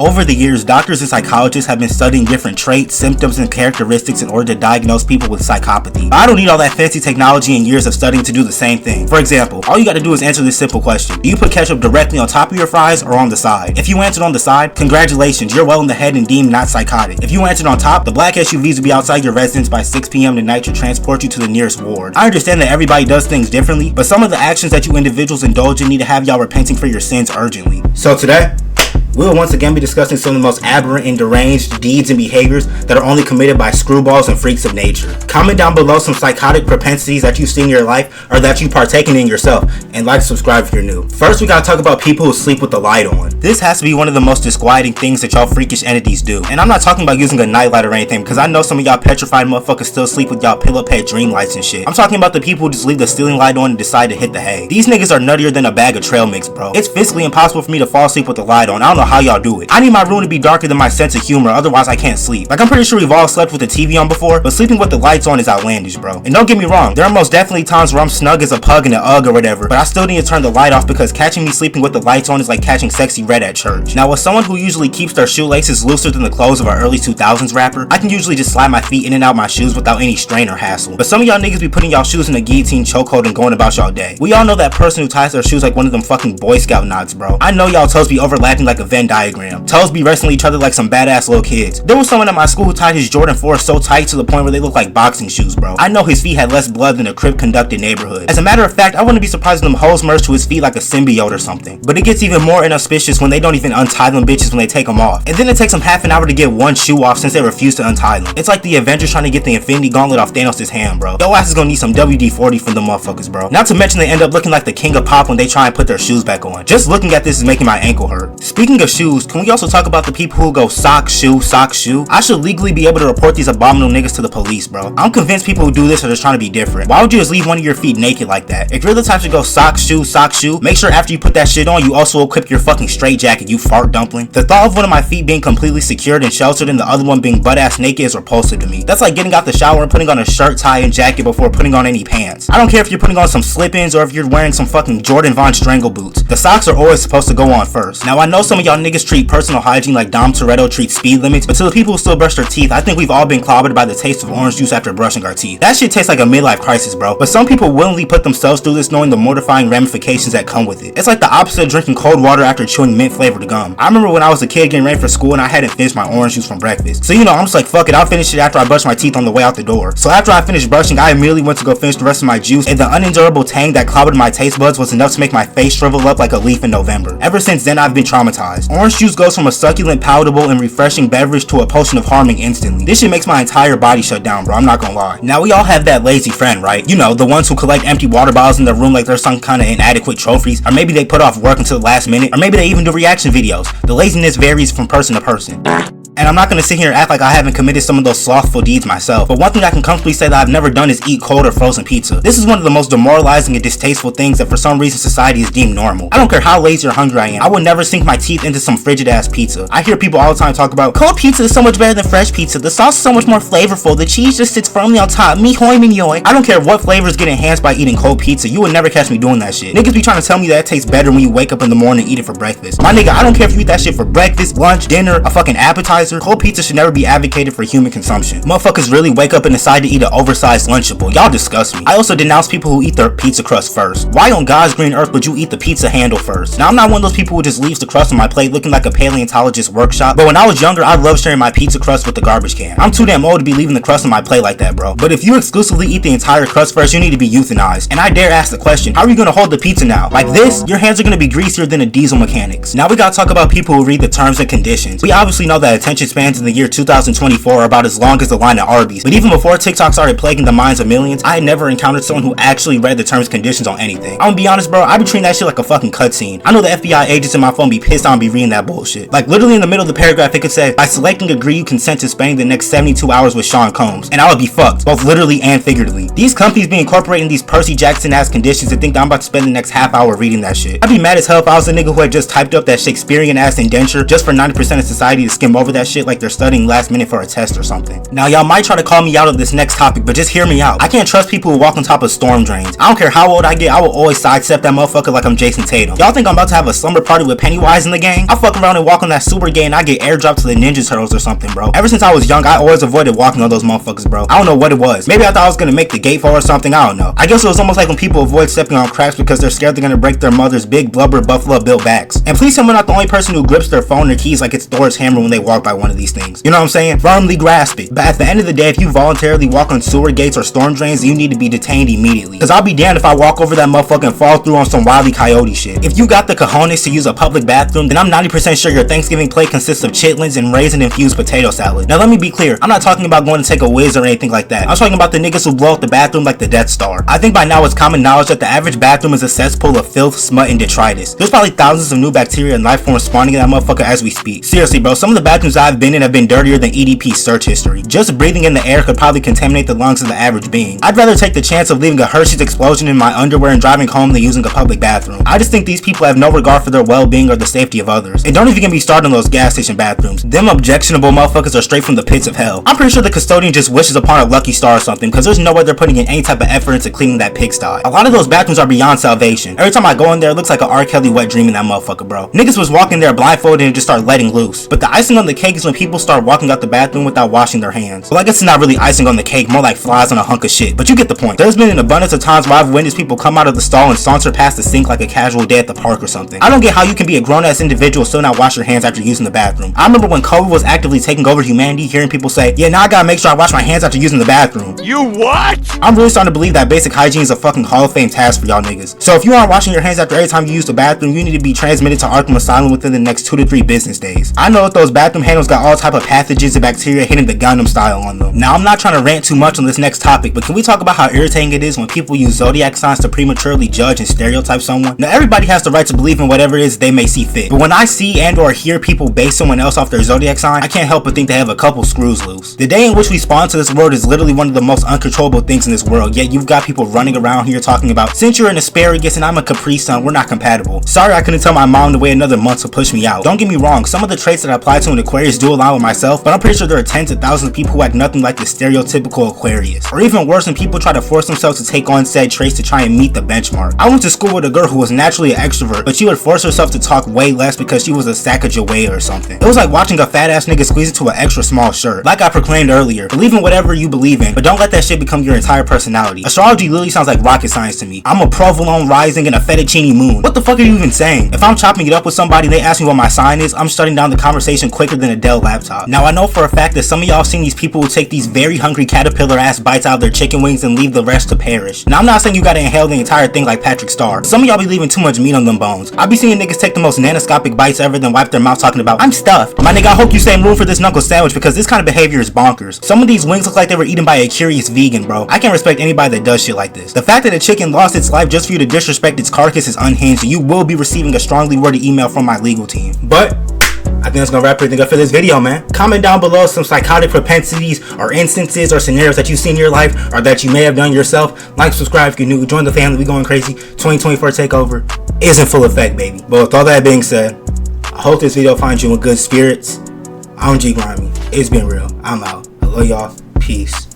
Over the years, doctors and psychologists have been studying different traits, symptoms, and characteristics in order to diagnose people with psychopathy. But I don't need all that fancy technology and years of studying to do the same thing. For example, all you gotta do is answer this simple question. Do you put ketchup directly on top of your fries or on the side? If you answered on the side, congratulations, you're well in the head and deemed not psychotic. If you answered on top, the black SUVs will be outside your residence by 6 p.m. tonight to transport you to the nearest ward. I understand that everybody does things differently, but some of the actions that you individuals indulge in need to have y'all repenting for your sins urgently. So today, we'll once again be discussing some of the most aberrant and deranged deeds and behaviors that are only committed by screwballs and freaks of nature. Comment down below some psychotic propensities that you've seen in your life or that you've partaken in yourself, and like and subscribe if you're new. First, we gotta talk about people who sleep with the light on. This has to be one of the most disquieting things that y'all freakish entities do. And I'm not talking about using a nightlight or anything, because I know some of y'all petrified motherfuckers still sleep with y'all pillow pet dream lights and shit. I'm talking about the people who just leave the ceiling light on and decide to hit the hay. These niggas are nuttier than a bag of trail mix, bro. It's physically impossible for me to fall asleep with the light on. I don't know how y'all do it. I need my room to be darker than my sense of humor, otherwise I can't sleep. Like, I'm pretty sure we've all slept with the TV on before, but sleeping with the lights on is outlandish, bro. And don't get me wrong, there are most definitely times where I'm snug as a pug in an UGG or whatever, but I still need to turn the light off because catching me sleeping with the lights on is like catching sexy red at church. Now, as someone who usually keeps their shoelaces looser than the clothes of our early 2000s rapper, I can usually just slide my feet in and out my shoes without any strain or hassle. But some of y'all niggas be putting y'all shoes in a guillotine chokehold and going about y'all day. We all know that person who ties their shoes like one of them fucking Boy Scout knots, bro. I know y'all toes be overlapping like a Venn diagram. Toes be wrestling each other like some badass little kids. There was someone at my school who tied his Jordan 4s so tight to the point where they look like boxing shoes, bro. I know his feet had less blood than a crip conducted neighborhood. As a matter of fact, I wouldn't be surprised if them hoes merged to his feet like a symbiote or something. But it gets even more inauspicious when they don't even untie them bitches when they take them off. And then it takes them half an hour to get one shoe off since they refuse to untie them. It's like the Avengers trying to get the Infinity Gauntlet off Thanos' hand, bro. Yo ass is gonna need some WD-40 from the motherfuckers, bro. Not to mention they end up looking like the king of pop when they try and put their shoes back on. Just looking at this is making my ankle hurt. Speaking of shoes, can we also talk about the people who go sock, shoe, sock, shoe? I should legally be able to report these abominable niggas to the police, bro. I'm convinced people who do this are just trying to be different. Why would you just leave one of your feet naked like that? If you're the type to go sock, shoe, make sure after you put that shit on, you also equip your fucking straight jacket, you fart dumpling. The thought of one of my feet being completely secured and sheltered and the other one being butt-ass naked is repulsive to me. That's like getting out the shower and putting on a shirt, tie, and jacket before putting on any pants. I don't care if you're putting on some slip-ins or if you're wearing some fucking Jordan Von Strangle boots. The socks are always supposed to go on first. Now, I know some of y'all niggas treat personal hygiene like Dom Toretto treats speed limits, but to the people who still brush their teeth, I think we've all been clobbered by the taste of orange juice after brushing our teeth. That shit tastes like a midlife crisis, bro. But some people willingly put themselves through this knowing the mortifying ramifications that come with it. It's like the opposite of drinking cold water after chewing mint flavored gum. I remember when I was a kid getting ready for school and I hadn't finished my orange juice from breakfast. So, you know, I'm just like, fuck it, I'll finish it after I brush my teeth on the way out the door. So after I finished brushing, I immediately went to go finish the rest of my juice, and the unendurable tang that clobbered my taste buds was enough to make my face shrivel up like a leaf in November. Ever since then, I've been traumatized. Orange juice goes from a succulent, palatable, and refreshing beverage to a potion of harming instantly. This shit makes my entire body shut down, bro. I'm not gonna lie. Now, we all have that lazy friend, right? You know, the ones who collect empty water bottles in their room like they're some kind of inadequate trophies, or maybe they put off work until the last minute, or maybe they even do reaction videos. The laziness varies from person to person. And I'm not gonna sit here and act like I haven't committed some of those slothful deeds myself, but one thing I can comfortably say that I've never done is eat cold or frozen pizza. This is one of the most demoralizing and distasteful things that for some reason society is deemed normal. I don't care how lazy or hungry I am, I would never sink my teeth into some frigid ass pizza. I hear people all the time talk about cold pizza is so much better than fresh pizza, the sauce is so much more flavorful, the cheese just sits firmly on top, me hoy me yoy. I don't care what flavors get enhanced by eating cold pizza, you would never catch me doing that shit. Niggas be trying to tell me that it tastes better when you wake up in the morning and eat it for breakfast. My nigga, I don't care if you eat that shit for breakfast, lunch, dinner, a fucking appetizer. Cold pizza should never be advocated for human consumption. Motherfuckers really wake up and decide to eat an oversized Lunchable. Y'all disgust me. I also denounce people who eat their pizza crust first. Why on God's green earth would you eat the pizza handle first? Now, I'm not one of those people who just leaves the crust on my plate looking like a paleontologist's workshop, but when I was younger, I loved sharing my pizza crust with the garbage can. I'm too damn old to be leaving the crust on my plate like that, bro. But if you exclusively eat the entire crust first, you need to be euthanized. And I dare ask the question, how are you gonna hold the pizza now? Like this? Your hands are gonna be greasier than a diesel mechanic's. Now we gotta talk about people who read the terms and conditions. We obviously know that attention spans in the year 2024 are about as long as the line at Arby's, but even before TikTok started plaguing the minds of millions, I had never encountered someone who actually read the terms and conditions on anything. I'm gonna be honest, bro, I be treating that shit like a fucking cutscene. I know the FBI agents in my phone be pissed on me reading that bullshit. Like literally in the middle of the paragraph, it could say, by selecting agree you consent to spending the next 72 hours with Sean Combs, and I would be fucked, both literally and figuratively. These companies be incorporating these Percy Jackson ass conditions and think that I'm about to spend the next half hour reading that shit. I'd be mad as hell if I was a nigga who had just typed up that Shakespearean ass indenture just for 90% of society to skim over that that shit like they're studying last minute for a test or something. Now y'all might try to call me out of this next topic, but just hear me out. I can't trust people who walk on top of storm drains. I don't care how old I get, I will always sidestep that motherfucker like I'm Jason Tatum. Y'all think I'm about to have a slumber party with Pennywise in the gang? I fuck around and walk on that super gay and I get airdropped to the Ninja Turtles or something, bro. Ever since I was young, I always avoided walking on those motherfuckers, bro. I don't know what it was. Maybe I thought I was gonna make the gatefall or something, I don't know. I guess it was almost like when people avoid stepping on cracks because they're scared they're gonna break their mother's big blubber buffalo built backs. And please tell me I'm not the only person who grips their phone or keys like it's Thor's hammer when they walk by one of these things. You know what I'm saying? Firmly grasp it. But at the end of the day, if you voluntarily walk on sewer gates or storm drains, you need to be detained immediately. Cause I'll be damned if I walk over that motherfucker and fall through on some Wile E. Coyote shit. If you got the cojones to use a public bathroom, then I'm 90% sure your Thanksgiving plate consists of chitlins and raisin-infused potato salad. Now let me be clear, I'm not talking about going to take a whiz or anything like that. I'm talking about the niggas who blow up the bathroom like the Death Star. I think by now it's common knowledge that the average bathroom is a cesspool of filth, smut, and detritus. There's probably thousands of new bacteria and life forms spawning in that motherfucker as we speak. Seriously, bro, some of the bathrooms I've been in have been dirtier than EDP's search history. Just breathing in the air could probably contaminate the lungs of the average being. I'd rather take the chance of leaving a Hershey's explosion in my underwear and driving home than using a public bathroom. I just think these people have no regard for their well-being or the safety of others. And don't even get me started on those gas station bathrooms. Them objectionable motherfuckers are straight from the pits of hell. I'm pretty sure the custodian just wishes upon a lucky star or something, because there's no way they're putting in any type of effort into cleaning that pigsty. A lot of those bathrooms are beyond salvation. Every time I go in there, it looks like an R. Kelly wet dream in that motherfucker, bro. Niggas was walking there blindfolded and just start letting loose. But the icing on the cake is when people start walking out the bathroom without washing their hands. Well, I guess it's not really icing on the cake, more like flies on a hunk of shit, but you get the point. There's been an abundance of times where I've witnessed people come out of the stall and saunter past the sink like a casual day at the park or something. I don't get how you can be a grown-ass individual still not wash your hands after using the bathroom. I remember when COVID was actively taking over humanity, hearing people say, yeah, now I gotta make sure I wash my hands after using the bathroom. You what? I'm really starting to believe that basic hygiene is a fucking Hall of Fame task for y'all niggas. So if you aren't washing your hands after every time you use the bathroom, you need to be transmitted to Arkham Asylum within the next 2 to 3 business days. I know that those bathroom handles got all type of pathogens and bacteria hitting the Gundam style on them. Now I'm not trying to rant too much on this next topic, but can we talk about how irritating it is when people use zodiac signs to prematurely judge and stereotype someone? Now everybody has the right to believe in whatever it is they may see fit, but when I see and or hear people base someone else off their zodiac sign, I can't help but think they have a couple screws loose. The day in which we spawn to this world is literally one of the most uncontrollable things in this world, yet you've got people running around here talking about, since you're an asparagus and I'm a Capri Sun, we're not compatible. Sorry I couldn't tell my mom to wait another month to push me out. Don't get me wrong, some of the traits that I apply to an Aquarius do align with myself, but I'm pretty sure there are tens of thousands of people who act nothing like the stereotypical Aquarius. Or even worse, when people try to force themselves to take on said traits to try and meet the benchmark. I went to school with a girl who was naturally an extrovert, but she would force herself to talk way less because she was a Sacagawea or something. It was like watching a fat ass nigga squeeze into an extra small shirt. Like I proclaimed earlier, believe in whatever you believe in, but don't let that shit become your entire personality. Astrology literally sounds like rocket science to me. I'm a provolone rising and a fettuccine moon. What the fuck are you even saying? If I'm chopping it up with somebody and they ask me what my sign is, I'm shutting down the conversation quicker than a Dell laptop. Now I know for a fact that some of y'all seen these people who take these very hungry caterpillar ass bites out of their chicken wings and leave the rest to perish. Now I'm not saying you gotta inhale the entire thing like Patrick Starr. Some of y'all be leaving too much meat on them bones. I be seeing niggas take the most nanoscopic bites ever then wipe their mouth talking about, I'm stuffed. My nigga, I hope you save room for this knuckle sandwich because this kind of behavior is bonkers. Some of these wings look like they were eaten by a curious vegan, bro. I can't respect anybody that does shit like this. The fact that a chicken lost its life just for you to disrespect its carcass is unhinged, and you will be receiving a strongly worded email from my legal team. But I think that's gonna wrap everything up for this video, man. Comment down below some psychotic propensities or instances or scenarios that you've seen in your life or that you may have done yourself. Like, subscribe if you're new, join the family, we going crazy. 2024 takeover is in full effect, baby. But with all that being said, I hope this video finds you in good spirits. I'm ggrimey. It's been real. I'm out. I love y'all. Peace.